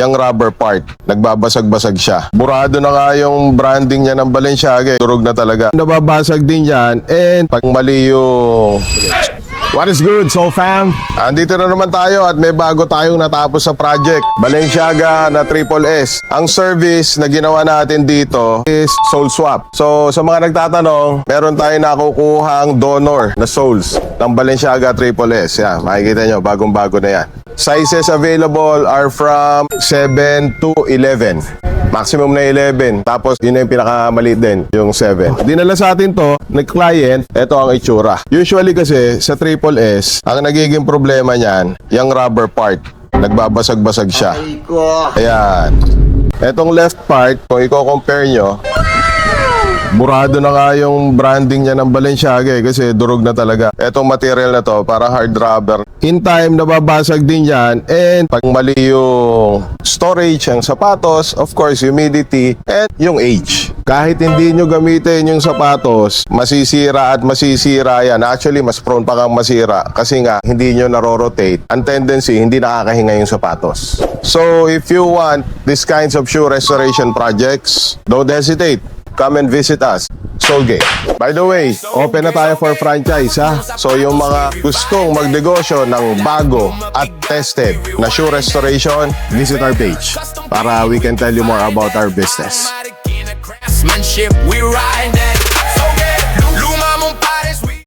yung rubber part. Nagbabasag-basag siya. Burado na nga yung branding niya ng Balenciaga. Durog na talaga. Nababasag din yan. And pag mali yung... What is good, Soul Fam? Andito na naman tayo at may bago tayong natapos sa project. Balenciaga na Triple S. Ang service na ginawa natin dito is soul swap. So sa mga nagtatanong, meron tayong nakukuhang donor na souls ng Balenciaga Triple S. Yan, makikita nyo, bagong-bago na yan. Sizes available are from 7 to 11. Maximum na 11. Tapos yun na yung pinakamaliit din, yung 7. Dinala sa atin to, nag-client, ito ang itsura. Usually kasi sa Triple S, ang nagiging problema niyan, yung rubber part. Nagbabasag-basag siya. Ayan. Etong left part, kung i-compare nyo, burado na nga yung branding niya ng Balenciaga kasi durog na talaga. Etong material na to, para hard rubber. In time, nababasag din yan. And pag mali yung storage, ang sapatos, of course, humidity, and yung age. Kahit hindi nyo gamitin yung sapatos, masisira at masisira yan. Actually, mas prone pa kang masira kasi nga, hindi nyo naro-rotate. Ang tendency, hindi nakakahinga yung sapatos. So, if you want these kinds of shoe restoration projects, don't hesitate. Come and visit us, Soulgate. By the way, open na tayo for franchise ha. So yung mga gustong magnegosyo ng bago at tested na shoe restoration, visit our page para we can tell you more about our business. We ride